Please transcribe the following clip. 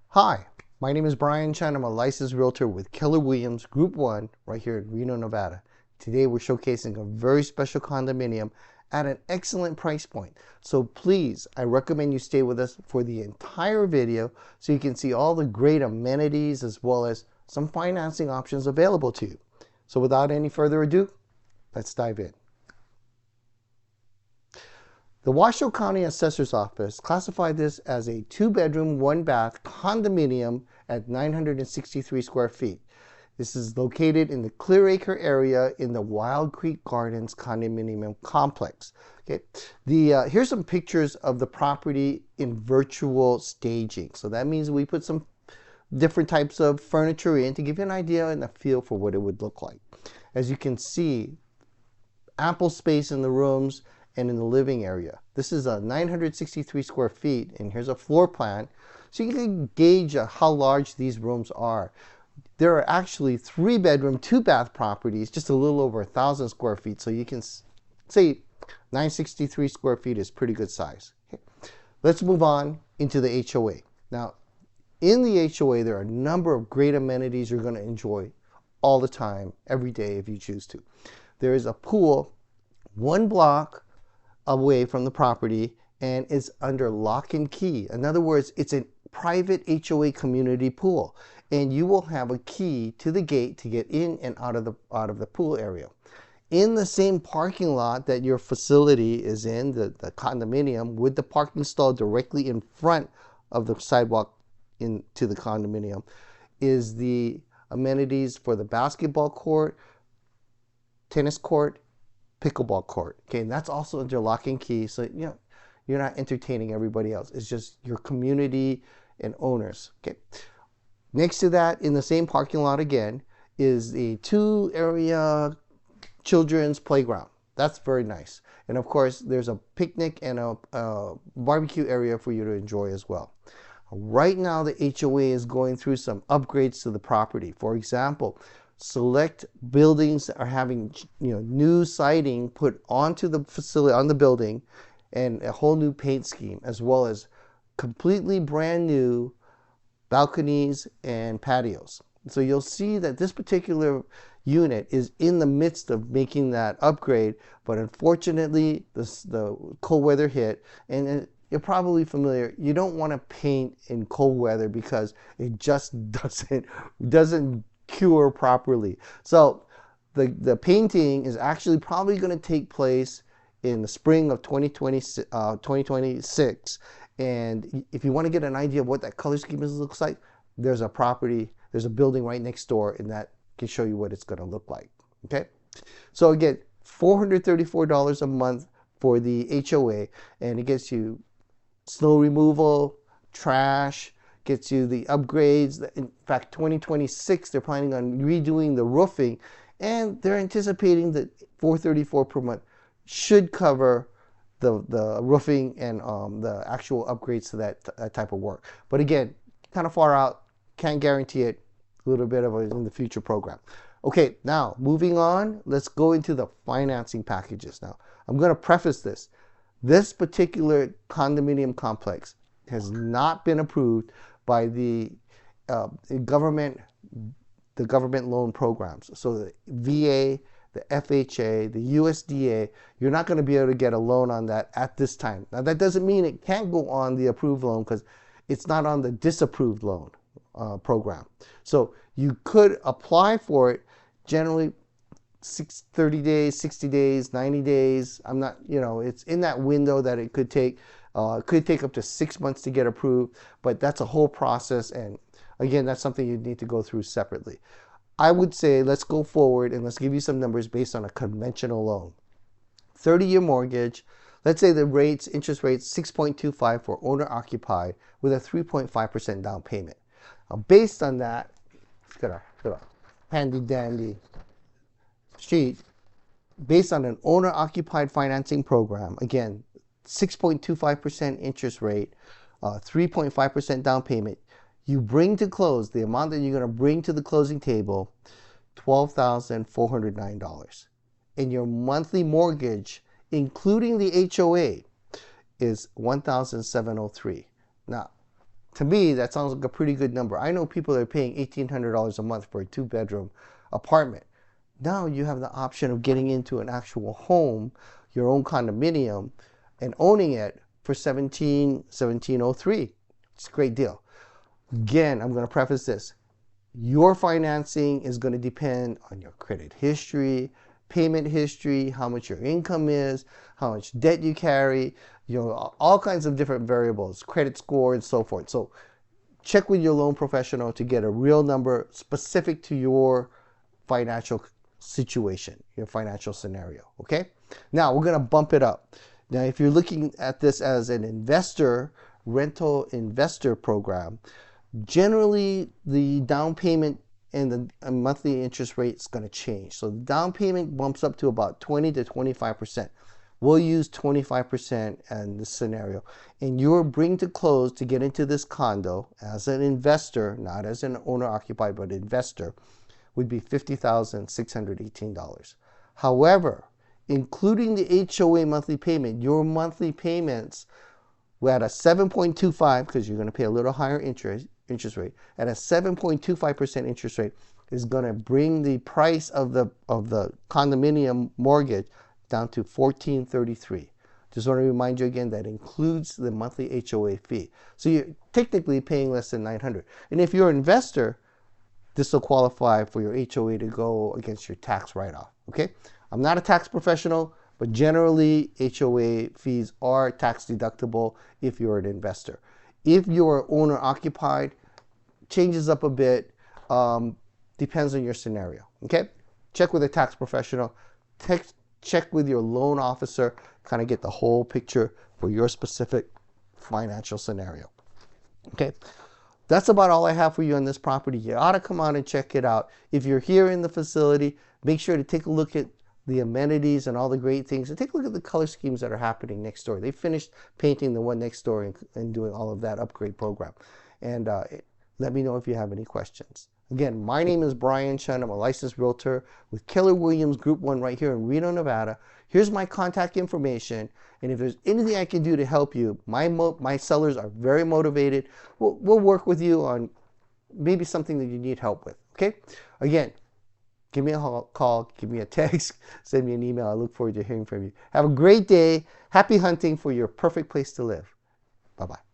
Hi, my name is Brian Chan. I'm a licensed realtor with Keller Williams Group 1 right here in Reno, Nevada. Today we're showcasing a very special condominium at an excellent price point. So please, I recommend you stay with us for the entire video so you can see all the great amenities as well as some financing options available to you. So without any further ado, let's dive in. The Washoe County Assessor's Office classified this as a 2-bedroom, 1-bath condominium at 963 square feet. This is located in the Clear Acre area in the Wild Creek Gardens condominium complex. Okay, here's some pictures of the property in virtual staging. So that means we put some different types of furniture in to give you an idea and a feel for what it would look like. As you can see, ample space in the rooms and in the living area. This is a 963 square feet, and here's a floor plan so you can gauge how large these rooms are. There are actually 3-bedroom, 2-bath properties, just a little over 1,000 square feet, so you can say 963 square feet is pretty good size. Okay. Let's move on into the HOA. Now, in the HOA, there are a number of great amenities you're going to enjoy all the time, every day if you choose to. There is a pool 1 block away from the property and is under lock and key. In other words, it's a private HOA community pool, and you will have a key to the gate to get in and out of the pool area. In the same parking lot that your facility is in, the condominium, with the parking stall directly in front of the sidewalk into the condominium, is the amenities for the basketball court, tennis court, pickleball court. Okay, and that's also under lock and key, so you know you're not entertaining everybody else. It's just your community and owners. Okay, next to that, in the same parking lot again, is the 2-area children's playground. That's very nice, and of course there's a picnic and a barbecue area for you to enjoy as well. Right now the HOA is going through some upgrades to the property. For example, select buildings are having new siding put onto the facility, on the building, and a whole new paint scheme, as well as completely brand new balconies and patios. So you'll see that this particular unit is in the midst of making that upgrade, but unfortunately the cold weather hit, and you're probably familiar, you don't want to paint in cold weather because it just doesn't cure properly. So the painting is actually probably going to take place in the spring of 2026. And if you want to get an idea of what that color scheme looks like, there's a building right next door, and that can show you what it's going to look like. Okay, so again, $434 a month for the HOA, and it gets you snow removal, trash, gets you the upgrades. In fact, 2026, they're planning on redoing the roofing, and they're anticipating that $434 per month should cover the roofing and the actual upgrades to that type of work. But again, kind of far out, can't guarantee it. A little bit of it in the future program. Okay, now moving on, let's go into the financing packages. Now, I'm going to preface this. This particular condominium complex has not been approved by the government loan programs. So the VA, the FHA, the USDA, you're not going to be able to get a loan on that at this time. Now that doesn't mean it can't go on the approved loan, because it's not on the disapproved loan program. So you could apply for it generally 30 days, 60 days, 90 days. I'm not, it's in that window that it could take. It could take up to 6 months to get approved, but that's a whole process. And again, that's something you need to go through separately. I would say let's go forward and let's give you some numbers based on a conventional loan. 30-year mortgage. Let's say the interest rates 6.25 for owner occupied with a 3.5% down payment. Now, based on that, let's get a handy dandy sheet. Based on an owner occupied financing program, again, 6.25% interest rate, 3.5% down payment, you bring to close, the amount that you're going to bring to the closing table, $12,409. and your monthly mortgage, including the HOA, is $1,703. Now, to me, that sounds like a pretty good number. I know people that are paying $1,800 a month for a 2-bedroom apartment. Now you have the option of getting into an actual home, your own condominium, and owning it for $1,703. It's a great deal. Again, I'm going to preface this. Your financing is going to depend on your credit history, payment history, how much your income is, how much debt you carry, all kinds of different variables, credit score and so forth. So check with your loan professional to get a real number specific to your financial situation, your financial scenario, okay? Now we're going to bump it up. Now if you're looking at this as an investor, rental investor program, generally the down payment and the monthly interest rate is going to change. So the down payment bumps up to about 20 to 25%. We'll use 25% in this scenario. And your bring to close to get into this condo as an investor, not as an owner occupied, but investor, would be $50,618. However, including the HOA monthly payment, your monthly payments were at a 7.25, because you're going to pay a little higher interest rate, at a 7.25% interest rate, is going to bring the price of the condominium mortgage down to $1,433. Just want to remind you again that includes the monthly HOA fee. So you're technically paying less than $900. And if you're an investor, this will qualify for your HOA to go against your tax write-off. Okay? I'm not a tax professional, but generally HOA fees are tax deductible if you're an investor. If you're owner occupied, changes up a bit, depends on your scenario. Okay? Check with a tax professional. Check with your loan officer, kind of get the whole picture for your specific financial scenario. Okay, that's about all I have for you on this property. You ought to come out and check it out. If you're here in the facility, make sure to take a look at the amenities and all the great things, and take a look at the color schemes that are happening next door. They finished painting the one next door and doing all of that upgrade program. And let me know if you have any questions. Again, my name is Brian Chun. I'm a licensed realtor with Keller Williams Group 1 right here in Reno, Nevada. Here's my contact information. And if there's anything I can do to help you, my sellers are very motivated. We'll work with you on maybe something that you need help with. Okay? Again, give me a call, give me a text, send me an email. I look forward to hearing from you. Have a great day. Happy hunting for your perfect place to live. Bye-bye.